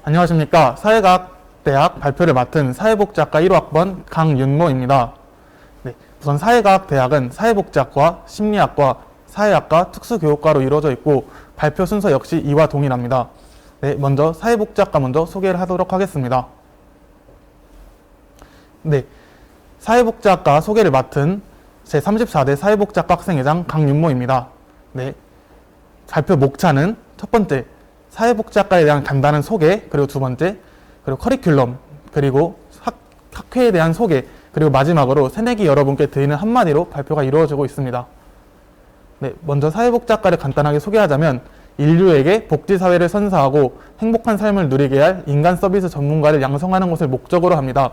안녕하십니까. 사회과학대학 발표를 맡은 사회복지학과 1호학번 강윤모입니다. 네, 우선 사회과학대학은 사회복지학과, 심리학과, 사회학과, 특수교육과로 이루어져 있고 발표 순서 역시 이와 동일합니다. 네, 먼저 사회복지학과 먼저 소개를 하도록 하겠습니다. 네, 사회복지학과 소개를 맡은 제34대 사회복지학과 학생회장 강윤모입니다. 네, 발표 목차는 첫 번째, 사회복지학과에 대한 간단한 소개, 그리고 두 번째, 그리고 커리큘럼, 그리고 학회에 대한 소개, 그리고 마지막으로 새내기 여러분께 드리는 한마디로 발표가 이루어지고 있습니다. 네, 먼저 사회복지학과를 간단하게 소개하자면 인류에게 복지사회를 선사하고 행복한 삶을 누리게 할 인간 서비스 전문가를 양성하는 것을 목적으로 합니다.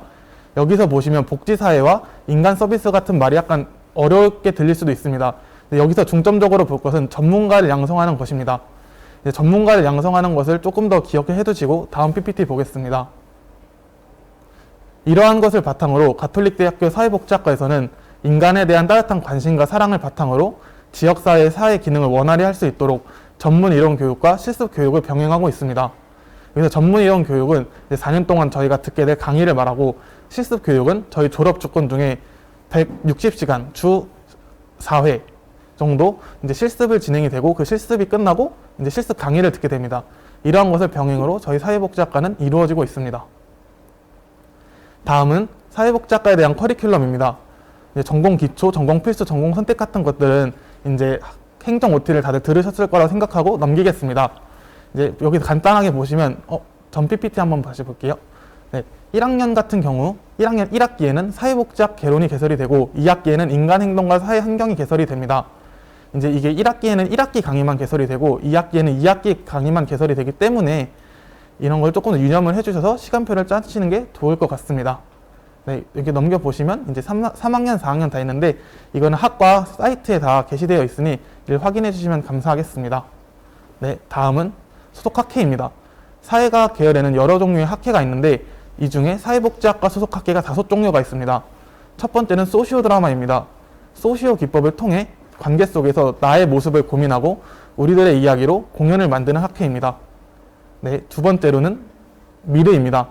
여기서 보시면 복지사회와 인간 서비스 같은 말이 약간 어렵게 들릴 수도 있습니다. 여기서 중점적으로 볼 것은 전문가를 양성하는 것입니다. 전문가를 양성하는 것을 조금 더 기억해 두시고 다음 PPT 보겠습니다. 이러한 것을 바탕으로 가톨릭대학교 사회복지학과에서는 인간에 대한 따뜻한 관심과 사랑을 바탕으로 지역사회의 사회 기능을 원활히 할 수 있도록 전문 이론 교육과 실습 교육을 병행하고 있습니다. 여기서 전문 이론 교육은 4년 동안 저희가 듣게 될 강의를 말하고, 실습 교육은 저희 졸업 조건 중에 160시간 주 4회 정도 이제 실습을 진행이 되고, 그 실습이 끝나고 이제 실습 강의를 듣게 됩니다. 이러한 것을 병행으로 저희 사회복지학과는 이루어지고 있습니다. 다음은 사회복지학과에 대한 커리큘럼입니다. 이제 전공 기초, 전공 필수, 전공 선택 같은 것들은 이제 행정 OT를 다들 들으셨을 거라고 생각하고 넘기겠습니다. 이제 여기 간단하게 보시면 전 PPT 한번 다시 볼게요. 네, 1학년 같은 경우 1학년 1학기에는 사회복지학 개론이 개설이 되고 2학기에는 인간행동과 사회환경이 개설이 됩니다. 이제 이게 1학기에는 1학기 강의만 개설이 되고 2학기에는 2학기 강의만 개설이 되기 때문에 이런 걸 조금 더 유념을 해주셔서 시간표를 짜시는 게 좋을 것 같습니다. 네, 여기 넘겨보시면 이제 3학년, 4학년 다 있는데 이거는 학과 사이트에 다 게시되어 있으니 이를 확인해 주시면 감사하겠습니다. 네, 다음은 소속 학회입니다. 사회과학 계열에는 여러 종류의 학회가 있는데 이 중에 사회복지학과 소속 학회가 5종류가 있습니다. 첫 번째는 소시오 드라마입니다. 소시오 기법을 통해 관계 속에서 나의 모습을 고민하고 우리들의 이야기로 공연을 만드는 학회입니다. 네, 두 번째로는 미르입니다.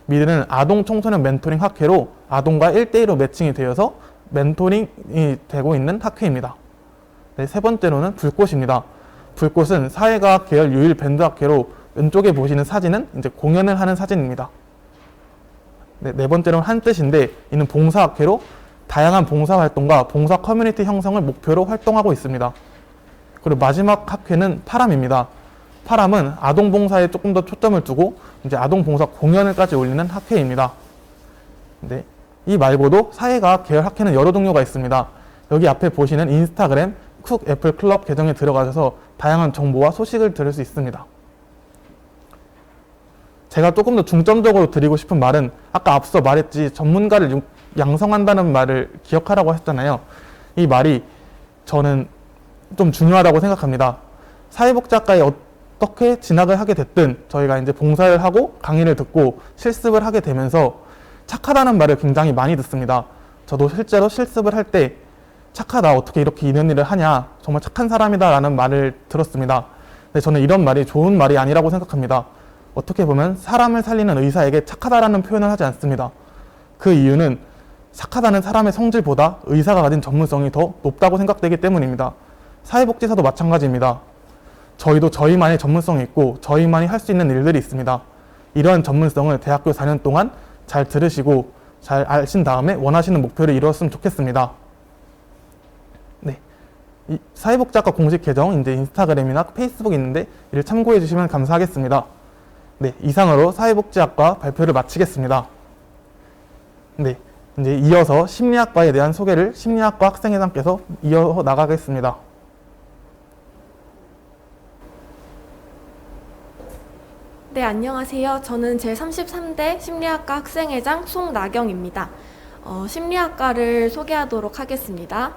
미르는 아동 청소년 멘토링 학회로 아동과 1대1로 매칭이 되어서 멘토링이 되고 있는 학회입니다. 네, 세 번째로는 불꽃입니다. 불꽃은 사회과학 계열 유일 밴드 학회로 왼쪽에 보시는 사진은 이제 공연을 하는 사진입니다. 네, 네 번째로는 한뜻인데 이는 봉사학회로 다양한 봉사활동과 봉사 커뮤니티 형성을 목표로 활동하고 있습니다. 그리고 마지막 학회는 파람입니다. 파람은 아동봉사에 조금 더 초점을 두고 이제 아동봉사 공연을까지 올리는 학회입니다. 네, 이 말고도 사회과학 계열 학회는 여러 종류가 있습니다. 여기 앞에 보시는 인스타그램 쿡 애플 클럽 계정에 들어가셔서 다양한 정보와 소식을 들을 수 있습니다. 제가 조금 더 중점적으로 드리고 싶은 말은 아까 앞서 말했지 전문가를 양성한다는 말을 기억하라고 했잖아요. 이 말이 저는 좀 중요하다고 생각합니다. 사회복지학과에 어떻게 진학을 하게 됐든 저희가 이제 봉사를 하고 강의를 듣고 실습을 하게 되면서 착하다는 말을 굉장히 많이 듣습니다. 저도 실제로 실습을 할 때 착하다, 어떻게 이렇게 이런 일을 하냐, 정말 착한 사람이다 라는 말을 들었습니다. 근데 저는 이런 말이 좋은 말이 아니라고 생각합니다. 어떻게 보면 사람을 살리는 의사에게 착하다라는 표현을 하지 않습니다. 그 이유는 착하다는 사람의 성질보다 의사가 가진 전문성이 더 높다고 생각되기 때문입니다. 사회복지사도 마찬가지입니다. 저희도 저희만의 전문성이 있고 저희만이 할 수 있는 일들이 있습니다. 이러한 전문성을 대학교 4년 동안 잘 들으시고 잘 아신 다음에 원하시는 목표를 이루었으면 좋겠습니다. 네, 이 사회복지학과 공식 계정 이제 인스타그램이나 페이스북이 있는데 이를 참고해 주시면 감사하겠습니다. 네, 이상으로 사회복지학과 발표를 마치겠습니다. 네, 이제 이어서 심리학과에 대한 소개를 심리학과 학생회장께서 이어 나가겠습니다. 네, 안녕하세요. 저는 제33대 심리학과 학생회장 송나경입니다. 심리학과를 소개하도록 하겠습니다.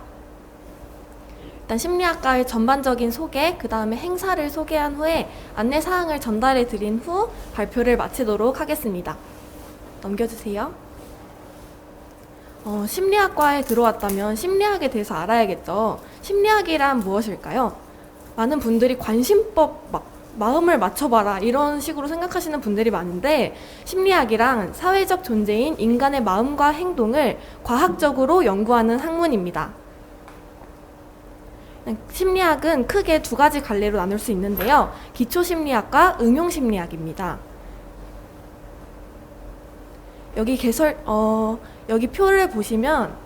일단 심리학과의 전반적인 소개, 그 다음에 행사를 소개한 후에 안내사항을 전달해 드린 후 발표를 마치도록 하겠습니다. 넘겨주세요. 심리학과에 들어왔다면 심리학에 대해서 알아야겠죠. 심리학이란 무엇일까요? 많은 분들이 관심법 마음을 맞춰봐라 이런 식으로 생각하시는 분들이 많은데 심리학이랑 사회적 존재인 인간의 마음과 행동을 과학적으로 연구하는 학문입니다. 심리학은 크게 두 가지 갈래로 나눌 수 있는데요. 기초심리학과 응용심리학입니다. 여기 표를 보시면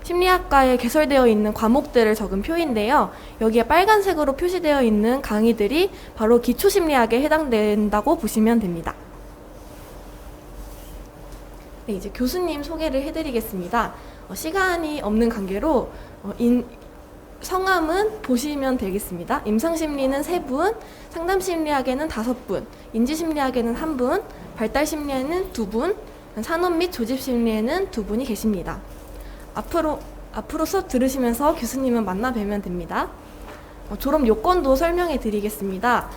심리학과에 개설되어 있는 과목들을 적은 표인데요. 여기에 빨간색으로 표시되어 있는 강의들이 바로 기초심리학에 해당된다고 보시면 됩니다. 네, 이제 교수님 소개를 해드리겠습니다. 시간이 없는 관계로 성함은 보시면 되겠습니다. 임상심리는 3분, 상담심리학에는 5분, 인지심리학에는 1분, 발달심리에는 2분, 산업 및 조직심리에는 2분이 계십니다. 앞으로 수업 들으시면서 교수님은 만나 뵈면 됩니다. 졸업 요건도 설명해 드리겠습니다.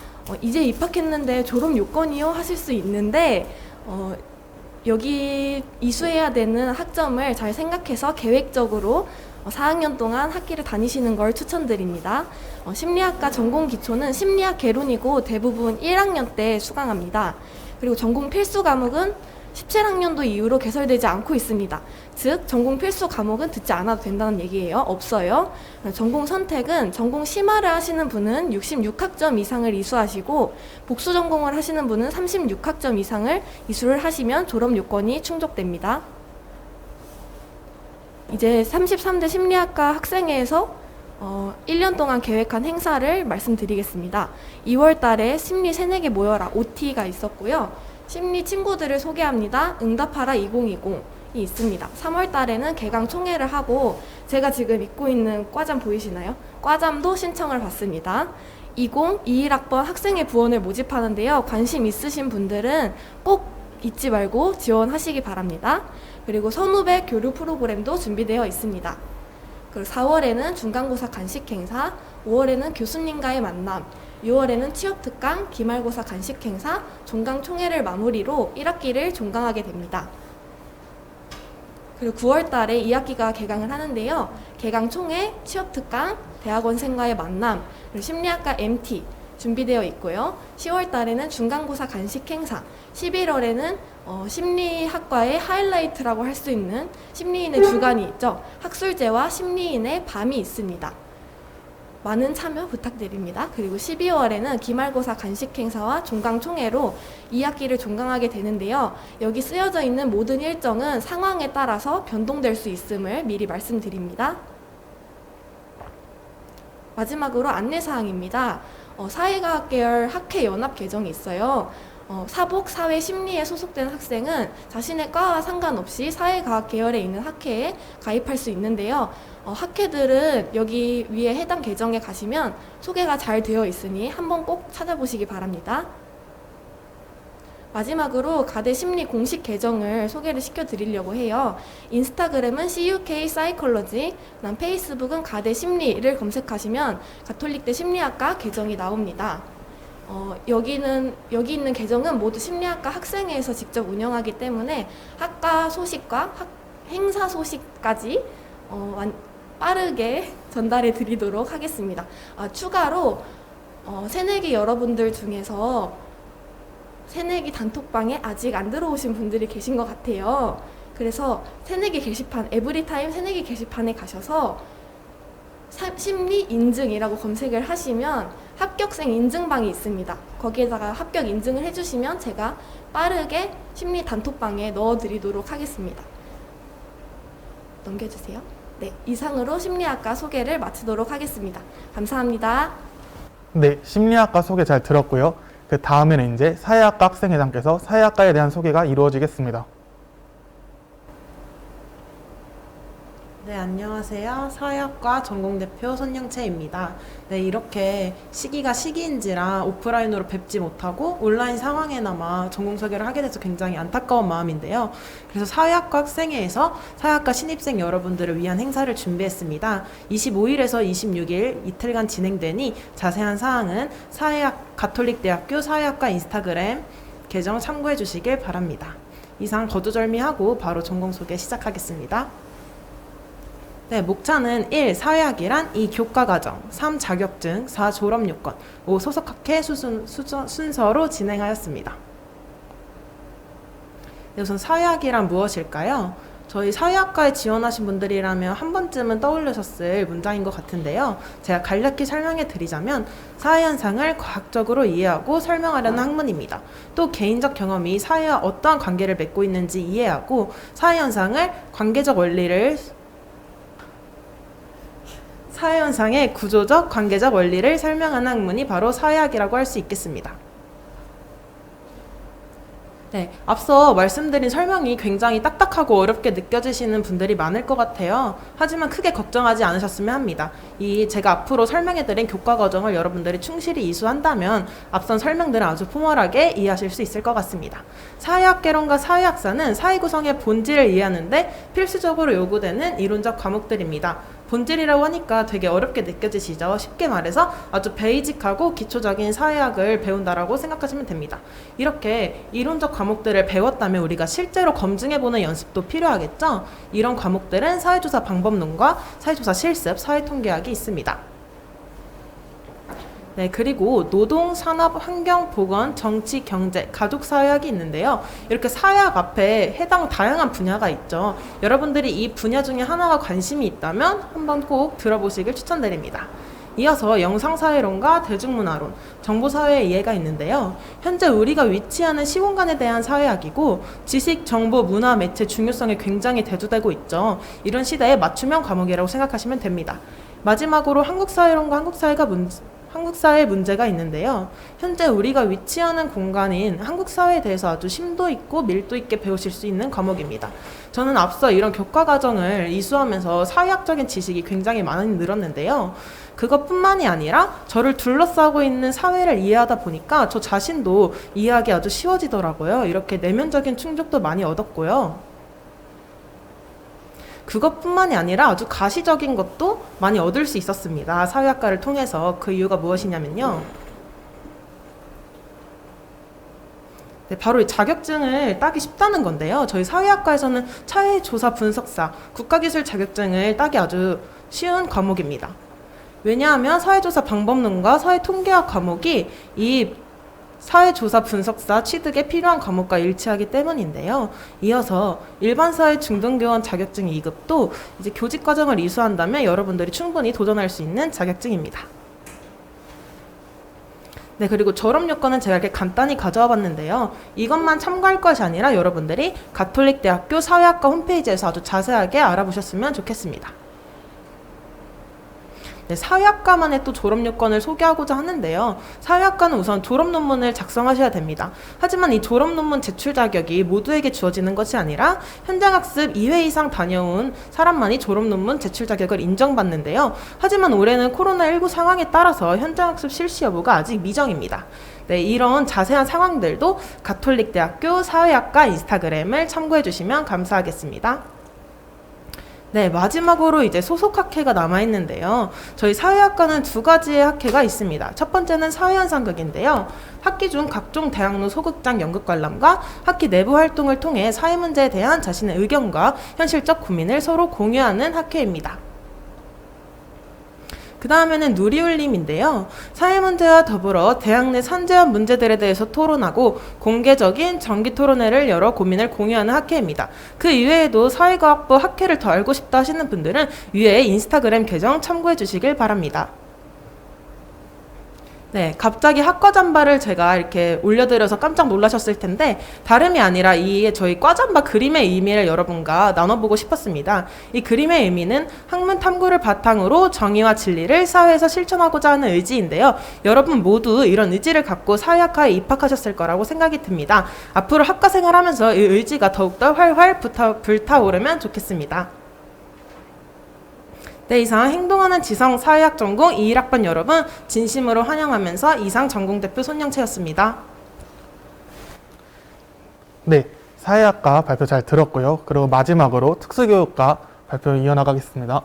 이제 입학했는데 졸업 요건이요? 하실 수 있는데 여기 이수해야 되는 학점을 잘 생각해서 계획적으로 4학년 동안 학기를 다니시는 걸 추천드립니다. 심리학과 전공 기초는 심리학 개론이고 대부분 1학년 때 수강합니다. 그리고 전공 필수 과목은 17학년도 이후로 개설되지 않고 있습니다. 즉 전공 필수 과목은 듣지 않아도 된다는 얘기예요. 없어요. 전공 선택은 전공 심화를 하시는 분은 66학점 이상을 이수하시고 복수 전공을 하시는 분은 36학점 이상을 이수를 하시면 졸업 요건이 충족됩니다. 이제 33대 심리학과 학생회에서 1년 동안 계획한 행사를 말씀드리겠습니다. 2월 달에 심리 새내기 모여라 OT가 있었고요. 심리 친구들을 소개합니다. 응답하라 2020이 있습니다. 3월 달에는 개강 총회를 하고 제가 지금 입고 있는 과잠 보이시나요? 과잠도 신청을 받습니다. 2021학번 학생회 부원을 모집하는데요. 관심 있으신 분들은 꼭 잊지 말고 지원하시기 바랍니다. 그리고 선후배 교류 프로그램도 준비되어 있습니다. 그리고 4월에는 중간고사 간식 행사, 5월에는 교수님과의 만남, 6월에는 취업특강, 기말고사 간식 행사, 종강 총회를 마무리로 1학기를 종강하게 됩니다. 그리고 9월 달에 2학기가 개강을 하는데요. 개강 총회, 취업특강, 대학원생과의 만남, 그리고 심리학과 MT 준비되어 있고요. 10월 달에는 중간고사 간식 행사, 11월에는 심리학과의 하이라이트라고 할 수 있는 심리인의 주간이 있죠. 학술제와 심리인의 밤이 있습니다. 많은 참여 부탁드립니다. 그리고 12월에는 기말고사 간식 행사와 종강 총회로 2학기를 종강하게 되는데요. 여기 쓰여져 있는 모든 일정은 상황에 따라서 변동될 수 있음을 미리 말씀드립니다. 마지막으로 안내사항입니다. 사회과학 계열 학회 연합 계정이 있어요. 사복, 사회, 심리에 소속된 학생은 자신의 과와 상관없이 사회과학 계열에 있는 학회에 가입할 수 있는데요. 학회들은 여기 위에 해당 계정에 가시면 소개가 잘 되어 있으니 한번 꼭 찾아보시기 바랍니다. 마지막으로 가대 심리 공식 계정을 소개를 시켜드리려고 해요. 인스타그램은 CUK 사이콜로지, 페이스북은 가대 심리를 검색하시면 가톨릭대 심리학과 계정이 나옵니다. 여기 있는 계정은 모두 심리학과 학생회에서 직접 운영하기 때문에 학과 소식과 행사 소식까지 빠르게 전달해 드리도록 하겠습니다. 추가로 새내기 여러분들 중에서 새내기 단톡방에 아직 안 들어오신 분들이 계신 것 같아요. 그래서 새내기 게시판, 에브리타임 새내기 게시판에 가셔서 심리 인증이라고 검색을 하시면 합격생 인증방이 있습니다. 거기에다가 합격 인증을 해주시면 제가 빠르게 심리 단톡방에 넣어드리도록 하겠습니다. 넘겨주세요. 네, 이상으로 심리학과 소개를 마치도록 하겠습니다. 감사합니다. 네, 심리학과 소개 잘 들었고요. 그 다음에는 이제 사회학과 학생회장께서 사회학과에 대한 소개가 이루어지겠습니다. 네, 안녕하세요. 사회학과 전공대표 손영채입니다. 네, 이렇게 시기가 시기인지라 오프라인으로 뵙지 못하고 온라인 상황에나마 전공 소개를 하게 돼서 굉장히 안타까운 마음인데요. 그래서 사회학과 학생회에서 사회학과 신입생 여러분들을 위한 행사를 준비했습니다. 25일에서 26일 이틀간 진행되니 자세한 사항은 가톨릭대학교 사회학과 인스타그램 계정 참고해 주시길 바랍니다. 이상 거두절미하고 바로 전공 소개 시작하겠습니다. 네, 목차는 1. 사회학이란 2. 교과과정 3. 자격증 4. 졸업요건 5. 소속학회 순서로 진행하였습니다. 네, 우선 사회학이란 무엇일까요? 저희 사회학과에 지원하신 분들이라면 한 번쯤은 떠올리셨을 문장인 것 같은데요. 제가 간략히 설명해 드리자면 사회현상을 과학적으로 이해하고 설명하려는 학문입니다. 또 개인적 경험이 사회와 어떠한 관계를 맺고 있는지 이해하고 사회현상의 구조적, 관계적 원리를 설명하는 학문이 바로 사회학이라고 할 수 있겠습니다. 네, 앞서 말씀드린 설명이 굉장히 딱딱하고 어렵게 느껴지시는 분들이 많을 것 같아요. 하지만 크게 걱정하지 않으셨으면 합니다. 제가 앞으로 설명해드린 교과 과정을 여러분들이 충실히 이수한다면 앞선 설명들은 아주 포멀하게 이해하실 수 있을 것 같습니다. 사회학개론과 사회학사는 사회 구성의 본질을 이해하는데 필수적으로 요구되는 이론적 과목들입니다. 본질이라고 하니까 되게 어렵게 느껴지시죠? 쉽게 말해서 아주 베이직하고 기초적인 사회학을 배운다라고 생각하시면 됩니다. 이렇게 이론적 과목들을 배웠다면 우리가 실제로 검증해보는 연습도 필요하겠죠? 이런 과목들은 사회조사 방법론과 사회조사 실습, 사회통계학이 있습니다. 네, 그리고 노동, 산업, 환경, 보건, 정치, 경제, 가족 사회학이 있는데요. 이렇게 사회학 앞에 해당 다양한 분야가 있죠. 여러분들이 이 분야 중에 하나가 관심이 있다면 한번 꼭 들어보시길 추천드립니다. 이어서 영상사회론과 대중문화론, 정보사회의 이해가 있는데요. 현재 우리가 위치하는 시공간에 대한 사회학이고 지식, 정보, 문화, 매체 중요성이 굉장히 대두되고 있죠. 이런 시대의 맞춤형 과목이라고 생각하시면 됩니다. 마지막으로 한국사회론과 한국사회의 문제가 있는데요. 현재 우리가 위치하는 공간인 한국사회에 대해서 아주 심도 있고 밀도 있게 배우실 수 있는 과목입니다. 저는 앞서 이런 교과 과정을 이수하면서 사회학적인 지식이 굉장히 많이 늘었는데요. 그것뿐만이 아니라 저를 둘러싸고 있는 사회를 이해하다 보니까 저 자신도 이해하기 아주 쉬워지더라고요. 이렇게 내면적인 충족도 많이 얻었고요. 그것뿐만이 아니라 아주 가시적인 것도 많이 얻을 수 있었습니다. 사회학과를 통해서. 그 이유가 무엇이냐면요. 네, 바로 이 자격증을 따기 쉽다는 건데요. 저희 사회학과에서는 사회조사 분석사, 국가기술 자격증을 따기 아주 쉬운 과목입니다. 왜냐하면 사회조사 방법론과 사회통계학 과목이 이 사회조사 분석사 취득에 필요한 과목과 일치하기 때문인데요. 이어서 일반사회 중등교원 자격증 2급도 이제 교직과정을 이수한다면 여러분들이 충분히 도전할 수 있는 자격증입니다. 네, 그리고 졸업요건은 제가 이렇게 간단히 가져와 봤는데요. 이것만 참고할 것이 아니라 여러분들이 가톨릭대학교 사회학과 홈페이지에서 아주 자세하게 알아보셨으면 좋겠습니다. 네, 사회학과만의 또 졸업요건을 소개하고자 하는데요. 사회학과는 우선 졸업논문을 작성하셔야 됩니다. 하지만 이 졸업논문 제출 자격이 모두에게 주어지는 것이 아니라 현장학습 2회 이상 다녀온 사람만이 졸업논문 제출 자격을 인정받는데요. 하지만 올해는 코로나19 상황에 따라서 현장학습 실시 여부가 아직 미정입니다. 네, 이런 자세한 상황들도 가톨릭대학교 사회학과 인스타그램을 참고해 주시면 감사하겠습니다. 네, 마지막으로 이제 소속학회가 남아있는데요. 저희 사회학과는 두 가지의 학회가 있습니다. 첫 번째는 사회현상극인데요. 학기 중 각종 대학로 소극장 연극관람과 학기 내부 활동을 통해 사회 문제에 대한 자신의 의견과 현실적 고민을 서로 공유하는 학회입니다. 그 다음에는 누리울림인데요. 사회 문제와 더불어 대학 내 산재한 문제들에 대해서 토론하고 공개적인 정기 토론회를 열어 고민을 공유하는 학회입니다. 그 이외에도 사회과학부 학회를 더 알고 싶다 하시는 분들은 위에 인스타그램 계정 참고해 주시길 바랍니다. 네, 갑자기 학과 잠바를 제가 이렇게 올려드려서 깜짝 놀라셨을 텐데 다름이 아니라 이 저희 과 잠바 그림의 의미를 여러분과 나눠보고 싶었습니다. 이 그림의 의미는 학문 탐구를 바탕으로 정의와 진리를 사회에서 실천하고자 하는 의지인데요. 여러분 모두 이런 의지를 갖고 사회학과에 입학하셨을 거라고 생각이 듭니다. 앞으로 학과 생활하면서 이 의지가 더욱더 활활 불타오르면 좋겠습니다. 네, 이상 행동하는 지성 사회학 전공 21학번 여러분 진심으로 환영하면서 이상 전공대표 손영채였습니다. 네, 사회학과 발표 잘 들었고요. 그리고 마지막으로 특수교육과 발표 이어나가겠습니다.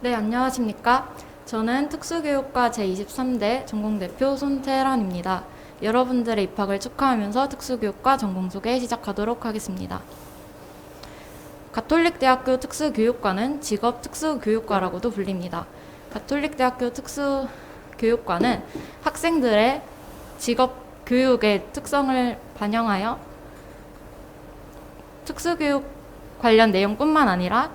네, 안녕하십니까. 저는 특수교육과 제23대 전공대표 손태란입니다. 여러분들의 입학을 축하하면서 특수교육과 전공 소개 시작하도록 하겠습니다. 가톨릭대학교 특수교육과는 직업특수교육과라고도 불립니다. 가톨릭대학교 특수교육과는 학생들의 직업교육의 특성을 반영하여 특수교육 관련 내용뿐만 아니라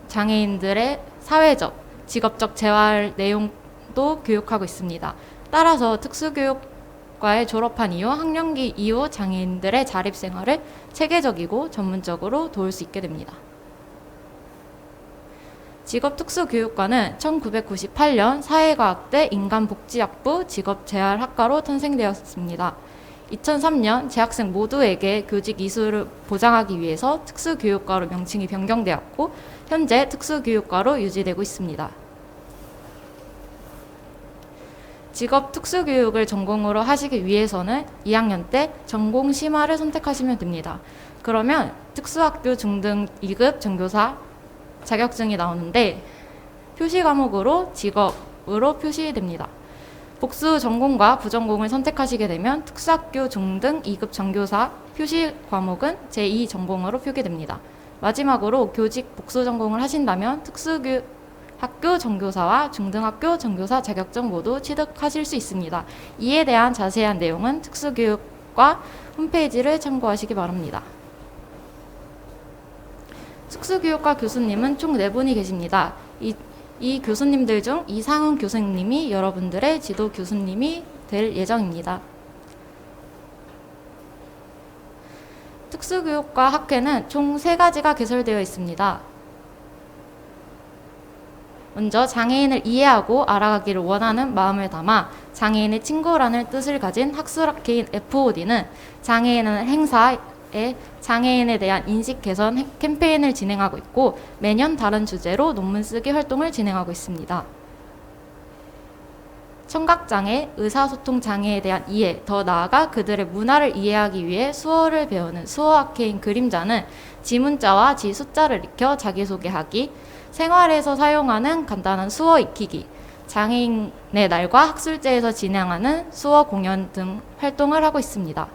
장애인들의 사회적, 직업적 재활 내용도 교육하고 있습니다. 따라서 특수교육과에 졸업한 이후 학령기 이후 장애인들의 자립생활을 체계적이고 전문적으로 도울 수 있게 됩니다. 직업특수교육과는 1998년 사회과학대 인간복지학부 직업재활학과로 탄생되었습니다. 2003년 재학생 모두에게 교직 이수를 보장하기 위해서 특수교육과로 명칭이 변경되었고 현재 특수교육과로 유지되고 있습니다. 직업특수교육을 전공으로 하시기 위해서는 2학년 때 전공 심화를 선택하시면 됩니다. 그러면 특수학교 중등 2급 전교사 자격증이 나오는데 표시 과목으로 직업으로 표시됩니다. 복수 전공과 부전공을 선택하시게 되면 특수학교 중등 2급 전교사 표시 과목은 제2 전공으로 표기됩니다. 마지막으로 교직 복수 전공을 하신다면 특수학교 전교사와 중등학교 전교사 자격증 모두 취득하실 수 있습니다. 이에 대한 자세한 내용은 특수교육과 홈페이지를 참고하시기 바랍니다. 특수교육과 교수님은 총 4분이 계십니다. 이 교수님들 중 이상훈 교수님이 여러분들의 지도 교수님이 될 예정입니다. 특수교육과 학회는 총 3가지가 개설되어 있습니다. 먼저 장애인을 이해하고 알아가기를 원하는 마음을 담아 장애인의 친구라는 뜻을 가진 학술학회인 FOD는 장애인을 행사에 장애인에 대한 인식 개선 캠페인을 진행하고 있고 매년 다른 주제로 논문 쓰기 활동을 진행하고 있습니다. 청각장애, 의사소통 장애에 대한 이해, 더 나아가 그들의 문화를 이해하기 위해 수어를 배우는 수어학회인 그림자는 지문자와 지숫자를 익혀 자기소개하기, 생활에서 사용하는 간단한 수어 익히기, 장애인의 날과 학술제에서 진행하는 수어 공연 등 활동을 하고 있습니다.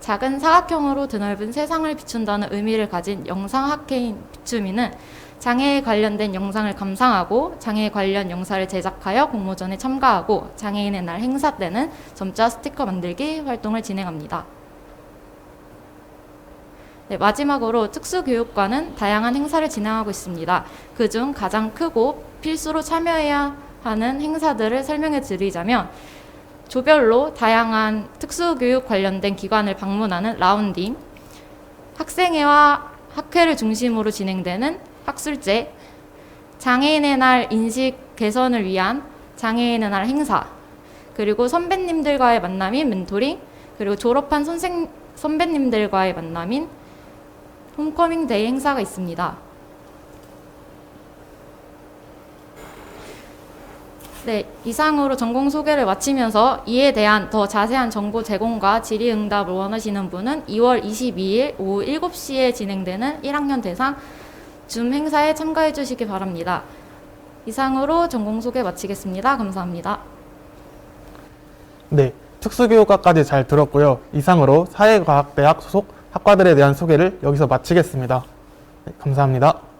작은 사각형으로 드넓은 세상을 비춘다는 의미를 가진 영상학회인 비추미는 장애에 관련된 영상을 감상하고 장애 관련 영상을 제작하여 공모전에 참가하고 장애인의 날 행사 때는 점자 스티커 만들기 활동을 진행합니다. 네, 마지막으로 특수교육과는 다양한 행사를 진행하고 있습니다. 그중 가장 크고 필수로 참여해야 하는 행사들을 설명해 드리자면 조별로 다양한 특수교육 관련된 기관을 방문하는 라운딩, 학생회와 학회를 중심으로 진행되는 학술제, 장애인의 날 인식 개선을 위한 장애인의 날 행사, 그리고 선배님들과의 만남인 멘토링, 그리고 졸업한 선배님들과의 만남인 홈커밍 데이 행사가 있습니다. 네, 이상으로 전공 소개를 마치면서 이에 대한 더 자세한 정보 제공과 질의응답을 원하시는 분은 2월 22일 오후 7시에 진행되는 1학년 대상 줌 행사에 참가해 주시기 바랍니다. 이상으로 전공 소개 마치겠습니다. 감사합니다. 네, 특수교육과까지 잘 들었고요. 이상으로 사회과학대학 소속 학과들에 대한 소개를 여기서 마치겠습니다. 네, 감사합니다.